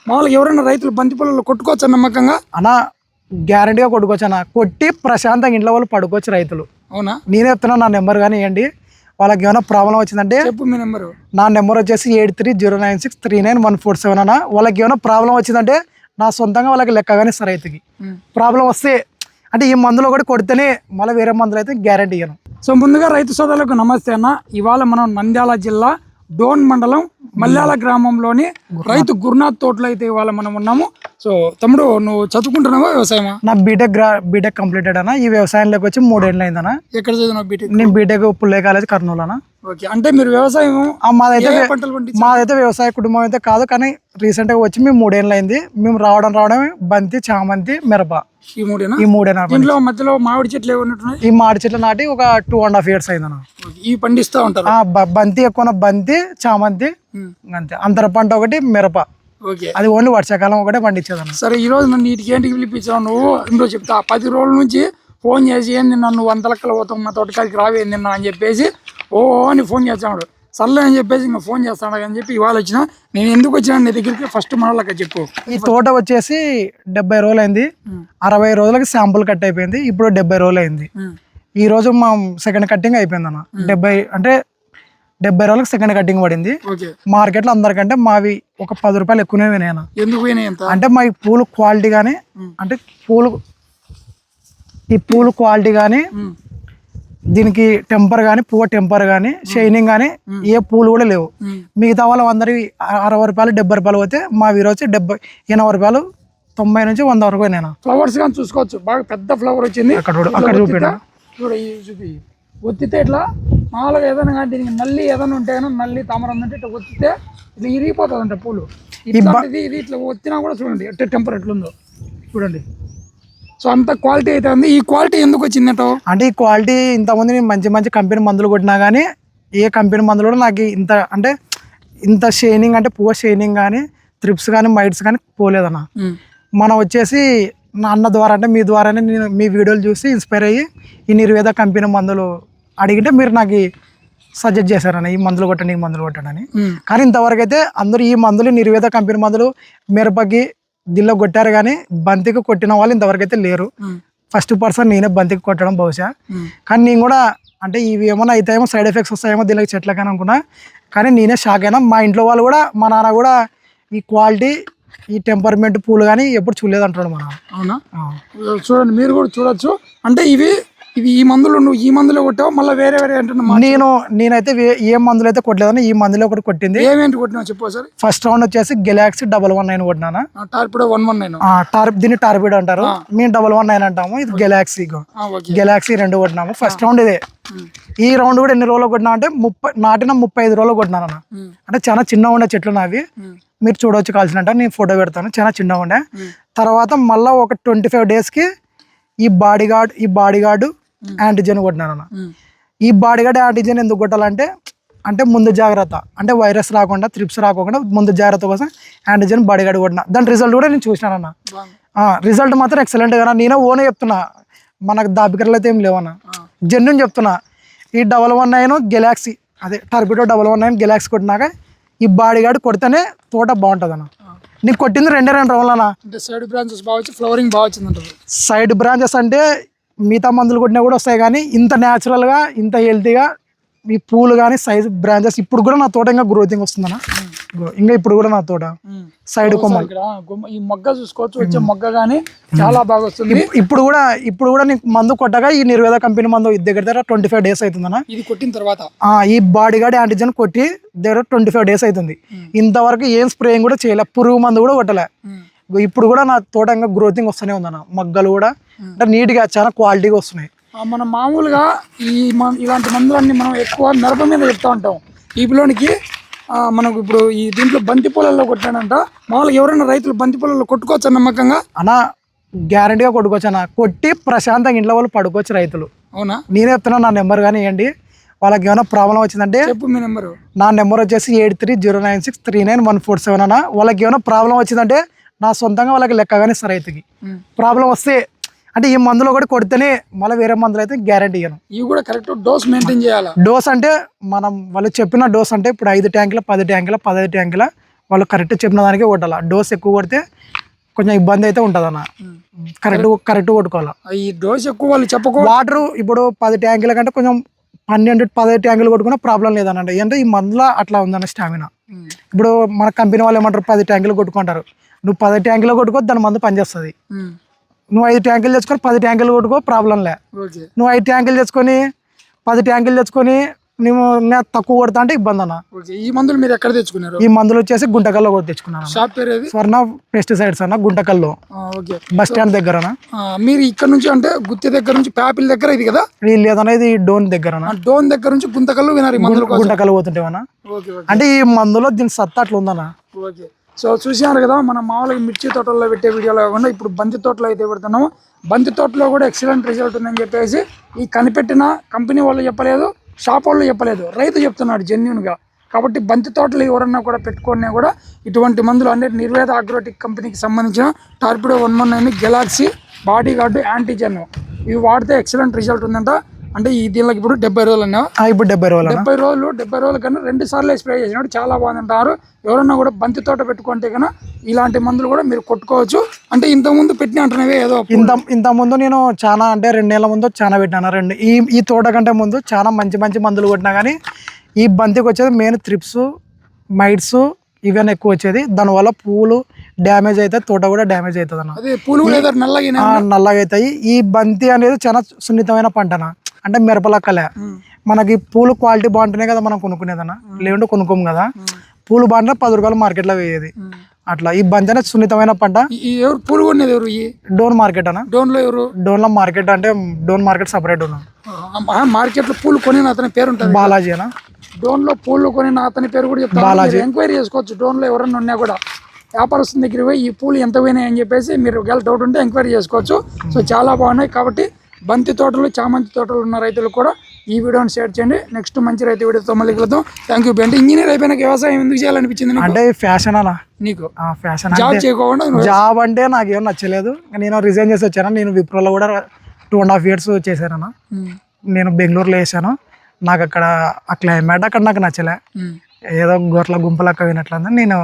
మామూలుగా ఎవరైనా రైతులు బంతి పొలంలో కొట్టుకోవచ్చు నమ్మకంగా? అన్న గ్యారంటీగా కొట్టుకోవచ్చు అన్న. కొట్టి ప్రశాంతంగా ఇంట్లో వాళ్ళు పడుకోవచ్చు రైతులు. అవునా? నేనే చెప్తున్నా, నా నెంబర్ కానీ ఇవ్వండి. వాళ్ళకి ఏమైనా ప్రాబ్లం వచ్చిందంటే చెప్పు మీ నెంబరు. నా నెంబర్ వచ్చేసి 8309639147 అన్న. వాళ్ళకి ఏమైనా ప్రాబ్లం వచ్చిందంటే నా సొంతంగా వాళ్ళకి లెక్క కానీ ఇస్తారు. రైతుకి ప్రాబ్లం వస్తే అంటే ఈ మందులో కూడా కొడితేనే మళ్ళీ వేరే మందులు అయితే గ్యారంటీ ఇవ్వను. సో ముందుగా రైతు సోదరులకు నమస్తే అన్న. ఇవాళ మనం నంద్యాల జిల్లా డోన్ మండలం మల్యాల గ్రామంలోని రైతు గురునాథ్ తోటలో అయితే ఇవాళ మనం ఉన్నాము. సో తమ్ముడు, నువ్వు చదువుకుంటున్నావా వ్యవసాయమా? నా బీటెక్ కంప్లీటెడ్ అన్న. ఈ వ్యవసాయంలోకి వచ్చి 3 ఏళ్ళు అయిందన్న. ఎక్కడ చదివినావు బీటెక్? నేను బీటెక్ పుల్లే కాలేజ్ కర్నూలు అన్న. ఓకే, అంటే మీరు వ్యవసాయం మాదైతే వ్యవసాయ కుటుంబం అయితే కాదు, కానీ రీసెంట్ గా వచ్చి మేము 3 ఏళ్ళు అయింది. మేము రావడమే బంతి, చామంతి, మిరప, ఈ మూడేనా. ఇంట్లో మధ్యలో మామిడి చెట్లు ఏమన్నట్టున్నాయి? ఈ మామిడి చెట్లు నాటి ఒక 2.5 years అయిందన్న. ఈ పండిస్తా ఉంటారు? బంతి ఎక్కువ, బంతి, చామంతి అంతే. అంతర పంట ఒకటి మిరప. ఓకే, అది ఓన్లీ వర్షాకాలం ఒకటే పండించేదన్న. సరే, ఈ రోజు నన్ను నీటికి ఏంటికి పిలిపించావు నువ్వు? ఇంట్లో చెప్తా. 10 రోజుల నుంచి ఫోన్ చేసి ఏంది నన్ను 100 లెక్కలు పోతాం మా తోటకాడికి రావేంది నిన్న అని చెప్పేసి అని ఫోన్ చేస్తాడు. సర్లే అని చెప్పేసి ఇంకా ఫోన్ చేస్తాడు అని చెప్పి ఇవాళ వచ్చిన. నేను ఎందుకు వచ్చినా నీ దగ్గరికి ఫస్ట్ మనలక చెప్పు. ఈ తోట వచ్చేసి 70 రోజులు అయింది. 60 రోజులకి శాంపుల్ కట్ అయిపోయింది. ఇప్పుడు 70 రోజులు అయింది. ఈ రోజు మా సెకండ్ కట్టింగ్ అయిపోయింది అన్న. 70 రోజులకు సెకండ్ కట్టింగ్ పడింది. మార్కెట్లో అందరికంటే మావి ఒక 10 రూపాయలు ఎక్కువనే వినాయి. ఎందుకు అంటే మా పూలు క్వాలిటీ కానీ, అంటే ఈ పూలు క్వాలిటీ కానీ, దీనికి టెంపర్ కానీ, పువ్వు టెంపర్ కానీ, షైనింగ్ కానీ ఏ పూలు కూడా లేవు. మిగతా వాళ్ళు అందరికి 60 రూపాయలు 70 రూపాయలు పోతే మా వీరు వచ్చి 80 రూపాయలు 90 నుంచి 100 వరకు నేను. ఫ్లవర్స్ కానీ చూసుకోవచ్చు, బాగా పెద్ద ఫ్లవర్ వచ్చింది. అక్కడ చూపిడా చూపి ఒత్తితే ఇట్లా మామూలుగా ఏదైనా కానీ దీనికి నల్లి ఏదైనా ఉంటే కానీ నల్లి తామర ఉందంటే ఇట్లా ఒత్తితే ఇట్లా ఇరిగిపోతుంది అంట పూలు. ఇది ఇట్లా ఒత్తినా కూడా చూడండి ఎట్లా టెంపర్ ఎట్లుందో చూడండి. సో అంత క్వాలిటీ అయితే ఉంది. ఈ క్వాలిటీ ఎందుకు వచ్చిందట అంటే ఈ క్వాలిటీ ఇంతకుముందు నేను మంచి కంపెనీ మందులు కొట్టినా కానీ ఏ కంపెనీ మందులు కూడా నాకు ఇంత షైనింగ్ అంటే పువ్వు షైనింగ్ కానీ, త్రిప్స్ కానీ, మైట్స్ కానీ పోలేదన్న. మనం వచ్చేసి నా అన్న ద్వారా అంటే మీ ద్వారానే నేను మీ వీడియోలు చూసి ఇన్స్పైర్ అయ్యి ఈ నిర్వేద కంపెనీ మందులు అడిగితే మీరు నాకు సజెస్ట్ చేశారన్న, ఈ మందులు కొట్టండి, ఈ మందులు కొట్టండి అని. కానీ ఇంతవరకు అయితే అందరూ ఈ మందులు నిర్వేద కంపెనీ మందులు మిరపకి దీనిలో కొట్టారు, కానీ బంతికి కొట్టిన వాళ్ళు ఇంతవరకు అయితే లేరు. ఫస్ట్ పర్సన్ నేనే బంతికి కొట్టడం బహుశా. కానీ నేను కూడా అంటే ఇవి ఏమైనా అవుతాయేమో, సైడ్ ఎఫెక్ట్స్ వస్తాయేమో దీనికి చెట్లకైనా అనుకున్నా. కానీ నేనే షాక్ అయినా. మా ఇంట్లో వాళ్ళు కూడా, మా నాన్న కూడా ఈ క్వాలిటీ, ఈ టెంపర్మెంట్ పూలు కానీ ఎప్పుడు చూడలేదు అంటాడు మా నాన్న. అవునా? చూడండి, మీరు కూడా చూడొచ్చు. అంటే ఇవి ఈ మందులు నువ్వు ఈ మందులో కొట్టావు, మళ్ళీ వేరే అంటున్నా. నేనైతే ఏ మందులు అయితే కొట్టలేదని ఈ మందులో ఒకటి కొట్టింది. ఏమేంటి కొట్టినావు చెప్పు సార్. ఫస్ట్ రౌండ్ వచ్చేసి గెలాక్సీ 119 కొట్టినా. టార్పిడో 119. దీన్ని టార్పిడో అంటారు, మేము 119 అంటాము. ఇది గెలాక్సీ 2 కొట్టినాము. ఫస్ట్ రౌండ్ ఇదే. ఈ రౌండ్ కూడా ఎన్ని రోజులు కొట్టినా అంటే నాటిన 35 రోజులు కొట్టినాను. అంటే చాలా చిన్నగా ఉండే చెట్లు నావి, మీరు చూడవచ్చు కాల్సినట్ట. నేను ఫోటో పెడతాను, చాలా చిన్నగా ఉండే. తర్వాత మళ్ళీ ఒక 25 daysకి ఈ బాడీగార్డు యాంటీజెన్ కొట్టినాను. ఈ బాడీగార్డ్ యాంటీజెన్ ఎందుకు కొట్టాలంటే అంటే ముందు జాగ్రత్త, అంటే వైరస్ రాకుండా, త్రిప్స్ రాకుండా ముందు జాగ్రత్త కోసం యాంటీజెన్ బాడీగార్డ్ కొట్టినా. దాని రిజల్ట్ కూడా నేను చూసినానన్న. రిజల్ట్ మాత్రం ఎక్సలెంట్ గా. నేనే ఓనే చెప్తున్నా, మనకు దాపికరలు అయితే ఏం లేవన్నా, జెన్యున్ చెప్తున్నా. ఈ 119 గెలాక్సీ, అదే టార్పిడో 119 గెలాక్సీ కొట్టినాక ఈ బాడీగార్డ్ కొడితేనే తోట బాగుంటుంది అన్న. నీకు కొట్టింది 2 రౌండ్లు అన్న. సైడ్ బ్రాంచెస్ బాగా వచ్చి ఫ్లవరింగ్ బాగా వచ్చింది. సైడ్ బ్రాంచెస్ అంటే మిగతా మందులు కొట్టినా కూడా వస్తాయి, కానీ ఇంత న్యాచురల్గా, ఇంత హెల్తీగా ఈ పూలు కానీ సైజ్ బ్రాంచెస్ ఇప్పుడు కూడా నా తోట ఇంకా గ్రోతింగ్ వస్తుందన్న. ఇంకా ఇప్పుడు కూడా నా తోట సైడ్ కొమ్మ ఈ మొగ్గ చూసుకోవచ్చు, వచ్చే మొగ్గ కానీ చాలా బాగా వస్తుంది. ఇప్పుడు కూడా నీకు మందు కొట్టగా ఈ నిర్వేద కంపెనీ మందు దగ్గర 25 days అవుతుందన్న. ఇది కొట్టిన తర్వాత ఈ బాడీగార్డ్ యాంటీజెన్ కొట్టి దగ్గర 25 days అవుతుంది. ఇంతవరకు ఏం స్ప్రేయింగ్ కూడా చేయలే, పురుగు మందు కూడా కొట్టలే. ఇప్పుడు కూడా నా తోట ఇంకా గ్రోతింగ్ వస్తూనే ఉందన్న. మొగ్గలు కూడా అంటే నీట్గా చాలా క్వాలిటీగా వస్తున్నాయి. మనం మామూలుగా ఇలాంటి మందులన్నీ మనం ఎక్కువ మిరప మీద చెప్తా ఉంటాం. ఈ పిల్లోనికి మనకు ఇప్పుడు ఈ దీంట్లో బంతి పొలాల్లో కొట్టాడంట. మామూలుగా ఎవరైనా రైతులు బంతి పొలాల్లో కొట్టుకోవచ్చు నమ్మకంగా అన్న? గ్యారంటీగా కొట్టుకోవచ్చు అన్న. కొట్టి ప్రశాంతంగా ఇంట్లో వాళ్ళు పడుకోవచ్చు రైతులు. అవునా? నేనే చెప్తున్నా, నా నెంబర్ కానీ ఇవ్వండి. వాళ్ళకి ఏమైనా ప్రాబ్లం వచ్చిందంటే చెప్పు మీ నెంబరు. నా నెంబర్ వచ్చేసి 8309639147 అన్న. వాళ్ళకి ఏమైనా ప్రాబ్లం వచ్చిందంటే నా సొంతంగా వాళ్ళకి లెక్క కానీ ఇస్తారు. రైతుకి ప్రాబ్లం వస్తే అంటే ఈ మందులో కూడా కొడితేనే మళ్ళీ వేరే మందులు అయితే గ్యారంటీ ఇవ్వను. ఇవి కూడా కరెక్ట్ డోస్ మెయింటైన్ చేయాలి. డోస్ అంటే మనం వాళ్ళు చెప్పిన డోస్ అంటే ఇప్పుడు 5 ట్యాంకుల 10 ట్యాంకుల 15 ట్యాంకుల వాళ్ళు కరెక్ట్ చెప్పిన దానికే కొట్టాలి. డోస్ ఎక్కువ కొడితే కొంచెం ఇబ్బంది అయితే ఉంటుంది అన్న. కరెక్ట్ కొట్టుకోవాలి. ఈ డోస్ ఎక్కువ వాళ్ళు చెప్పకో వాటర్ ఇప్పుడు 10 ట్యాంకుల కంటే కొంచెం 12-15 ట్యాంకులు కొట్టుకున్నా ప్రాబ్లం లేదన్నట్టు. అంటే ఈ మందులో అట్లా ఉందన్న స్టామినా. ఇప్పుడు మన కంపెనీ వాళ్ళు ఏమంటారు 10 ట్యాంకులు కొట్టుకుంటారు. నువ్వు 10 ట్యాంకులు కొట్టుకో దాని మందు పనిచేస్తుంది. నువ్వు 5 ట్యాంకులు తెచ్చుకొని 10 ట్యాంకులు కొట్టుకో ప్రాబ్లం లే. నువ్వు 5 ట్యాంకులు తెచ్చుకొని 10 ట్యాంకులు తెచ్చుకొని నువ్వు ఇంకా తక్కువ కొడతా అంటే ఇబ్బంది అన్న. ఈ మందులు మీరు ఎక్కడ తెచ్చుకున్నారు? ఈ మందులు వచ్చేసి గుంటకల్లో కూడా తెచ్చుకున్నాను. షాప్ పేరు ఏది? స్వర్ణ పెస్టిసైడ్స్ అన్న, గుంటకల్లో బస్ స్టాండ్ దగ్గర. మీరు ఇక్కడ నుంచి అంటే గుత్తి దగ్గర నుంచి ప్యాపిల్ దగ్గర ఇది కదా? లేదన్నా ఇది డోన్ దగ్గర. డోన్ దగ్గర నుంచి గుంతకల్లు వినారు గుంటకల్లు పోతుంటేవన్నా. అంటే ఈ మందులో దీని సత్తా అట్లా ఉందన్న. ఓకే. సో చూసినారు కదా, మనం మామూలుగా మిర్చి తోటల్లో పెట్టే వీడియోలో కాకుండా ఇప్పుడు బంతి తోటలో అయితే పెడుతున్నాము. బంతి తోటలో కూడా ఎక్సలెంట్ రిజల్ట్ ఉందని చెప్పేసి ఈ కనిపెట్టిన కంపెనీ వాళ్ళు చెప్పలేదు, షాప్ వాళ్ళు చెప్పలేదు, రైతు చెప్తున్నాడు జెన్యున్గా. కాబట్టి బంతి తోటలు ఎవరన్నా కూడా పెట్టుకున్నా కూడా ఇటువంటి మందులు అంటే నిర్వేద అగ్రోటిక్ కంపెనీకి సంబంధించిన torpedo 119, Galaxy, body guard, antigen ఇవి వాడితే ఎక్సలెంట్ రిజల్ట్ ఉందంట. అంటే ఈ దీనికి ఇప్పుడు 70 రోజులు అన్నా. ఇప్పుడు 70 రోజులు 70 రోజుల కన్నా 2 సార్లు స్ప్రే చేసినాడు. చాలా బాగుందంటారు. ఎవరన్నా కూడా బంతి తోట పెట్టుకుంటే కన్నా ఇలాంటి మందులు కూడా మీరు కొట్టుకోవచ్చు. అంటే ఇంతకుముందు పెట్టిన అంటున్నవే ఏదో ఇంత ముందు నేను చాలా అంటే 2 నెలల ముందు చాలా పెట్టినాను. ఈ తోట కంటే ముందు చాలా మంచి మందులు కొట్టినా కానీ ఈ బంతికి వచ్చేది మెయిన్ త్రిప్స్, మైట్స్ ఇవన్నీ ఎక్కువ వచ్చేది. దానివల్ల పూలు డ్యామేజ్ అవుతాయి, తోట కూడా డ్యామేజ్ అవుతుంది అన్న. పూలు నల్లగా అవుతాయి. ఈ బంతి అనేది చాలా సున్నితమైన పంటన. అంటే మిరపలక్కలే మనకి పూలు క్వాలిటీ బాగుంటేనే కదా మనం కొనుక్కునేదన్న, లేకుంటే కొనుక్కోము కదా. పూలు బాగుంటే 10 రూపాయలు మార్కెట్లో వేయేది. అట్లా ఈ బంతి అనేది సున్నితమైన పంట. ఎవరు పూలు కొనేది? ఎవరు? డోన్ మార్కెట్ అన్న. డోన్లో ఎవరు? డోన్లో మార్కెట్ అంటే డోన్ మార్కెట్ సపరేట్ ఉన్నాం. మార్కెట్లో పూలు కొనిన అతని పేరు ఉంటుంది బాలాజీ అన్న. డోన్లో పూలు కొనిన అతని పేరు కూడా చెప్తాను. బాలాజీ. ఎంక్వైరీ చేసుకోవచ్చు. డోన్లో ఎవరన్నా ఉన్నా కూడా వ్యాపారస్తుని దగ్గర పోయి ఈ పూలు ఎంత పోయినాయి అని చెప్పేసి మీరు ఒకవేళ డౌట్ ఉంటే ఎంక్వైరీ చేసుకోవచ్చు. సో చాలా బాగున్నాయి. కాబట్టి బంతి తోటలు, చామంతి తోటలు ఉన్న రైతులు కూడా ఈ వీడియోని షేర్ చేయండి. నెక్స్ట్ మంచి రైతు వీడియోతో మళ్ళీ కలుద్దాం. Thank you. అంటే ఇంజనీర్ అయిపోయినాక వ్యవసాయం ఎందుకు చేయాలనిపించింది? అంటే ఫ్యాషన్ అన్న. నీకు ఫ్యాషన్ జాబ్ చేయకుండా జాబ్ అంటే నాకు ఏం నచ్చలేదు. నేను రిజైన్ చేసి వచ్చాను. నేను విప్రోలో కూడా 2.5 years చేశాను. నేను బెంగళూరులో వేసాను. నాకు అక్కడ ఆ క్లైమేట్ అక్కడ నాకు నచ్చలే. ఏదో గొర్రెల గుంపులక్క వినట్లందని నేను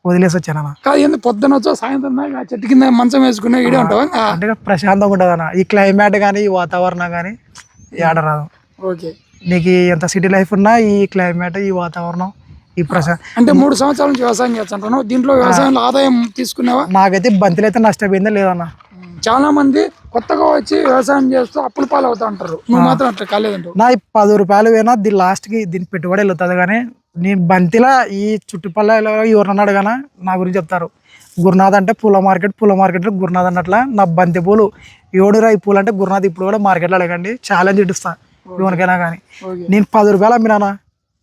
వదిలేసి వచ్చాను. కాదు ఎందుకు పొద్దున వచ్చా సాయంత్రం దాకా చెట్టు కింద మంచం వేసుకునే వీడియో ఉంటావా? అంటే ప్రశాంతంగా ఉంటుంది అన్న. ఈ క్లైమేట్ కానీ ఈ వాతావరణం కానీ ఏడరాదు. ఓకే. నీకు ఎంత సిటీ లైఫ్ ఉన్నా ఈ క్లైమేట్, ఈ వాతావరణం, ఈ అంటే 3 సంవత్సరాల నుంచి వ్యవసాయం చేస్తాను. దీంట్లో వ్యవసాయంలో ఆదాయం తీసుకున్నావా? నాకైతే బంతిలో అయితే నష్టపోయిందే లేదన్న. చాలా మంది కొత్తగా వచ్చి వ్యవసాయం చేస్తూ అప్పుల పాలు అవుతా ఉంటారు. నువ్వు మాత్రం అట్లా కాలేదంట. నా 10 రూపాయలు పోయినా దీని లాస్ట్కి దీని పెట్టుబడి వెళ్తుంది. కానీ నేను బంతిలా ఈ చుట్టుపక్కల ఎవరన్నా అడగానా నా గురించి చెప్తారు. గురునాథ్ అంటే పూల మార్కెట్లో గురునాథ్ అన్నట్ల నా బంతి పూలు 7 రాయి పూలు అంటే గురునాథ్. ఇప్పుడు కూడా మార్కెట్లో అడగండి, ఛాలెంజ్ ఇడుస్తా ఎవరికైనా. కానీ నేను 10 రూపాయలు అమ్మినా,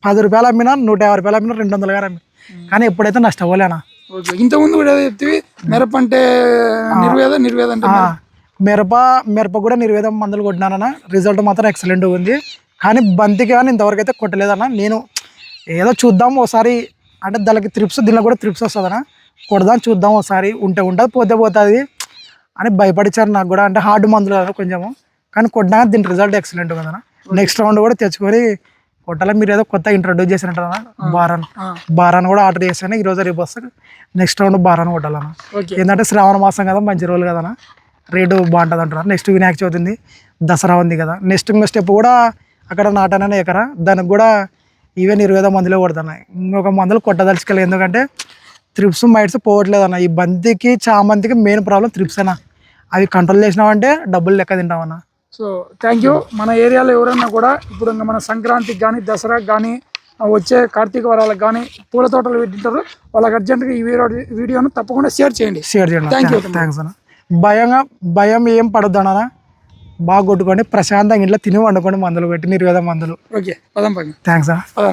10 రూపాయలు అమ్మినా, 150 రూపాయలు అమ్మినా, 200 గారు అమ్మి. కానీ ఎప్పుడైతే నష్టపోలేనా. ఇంతకుముందు కూడా చెప్తే మిరప అంటే నిర్వేద అంటే మిరప కూడా నిర్వేదం మందులు కొట్టినానన్న. రిజల్ట్ మాత్రం ఎక్సలెంట్ ఉంది. కానీ బంతికి కానీ ఇంతవరకు అయితే కొట్టలేదన్న. నేను ఏదో చూద్దాం ఒకసారి, అంటే దానికి దీనిలో కూడా త్రిప్స్ వస్తుందన్న. కొడదాం చూద్దాం ఒకసారి, ఉంటే ఉంటుంది పోతే పోతుంది అని భయపడిచ్చారు నాకు కూడా. అంటే హార్డ్ మందులు కదా కొంచెము, కానీ కొట్టినా దీని రిజల్ట్ ఎక్సలెంట్ కదన్న. నెక్స్ట్ రౌండ్ కూడా తెచ్చుకొని కొట్టాలి. మీరు ఏదో కొత్త ఇంట్రొడ్యూస్ చేసినట్టు బారాన్ కూడా ఆర్డర్ చేశాను. ఈరోజు రేపు వస్తే నెక్స్ట్ రౌండ్ బారాన్ కొట్టాలన్న. ఏంటంటే శ్రావణ మాసం కదా, మంచి రోజులు కదన్న, రేటు బాగుంటుంది అంటారు. నెక్స్ట్ వినాయక చవితి ఉంది, దసరా ఉంది కదా. నెక్స్ట్ స్టెప్ కూడా అక్కడ నాటననే ఎకరా, దానికి కూడా ఈవెన్ 20 మందులే కొడుతున్నాయి. ఇంకొక మందులు కొట్టదలుచుకోలేదు. ఎందుకంటే త్రిప్స్ మైట్స్ పోవట్లేదు అన్న. ఈ బంతికి చామంతికి మెయిన్ ప్రాబ్లం త్రిప్స్ అన్న. అవి కంట్రోల్ చేసినామంటే డబ్బులు లెక్క తింటామన్నా. So thank you. మన ఏరియాలో ఎవరైనా కూడా ఇప్పుడు మన సంక్రాంతికి కానీ, దసరాకి కానీ, వచ్చే కార్తీక వరాలకు కానీ పూల తోటలు పెట్టింటారు. వాళ్ళకి అర్జెంట్గా ఈ వీడియోను తప్పకుండా షేర్ చేయండి. Thank you. థ్యాంక్స్ అన్న. భయం ఏం పడద్దు అన్న. బాగా కొట్టుకోండి, ప్రశాంతంగా ఇంట్లో తిని వండుకోండి, మందులు పెట్టి నిర్వేద మందులు. ఓకే, పదం. థ్యాంక్స్ అన్న.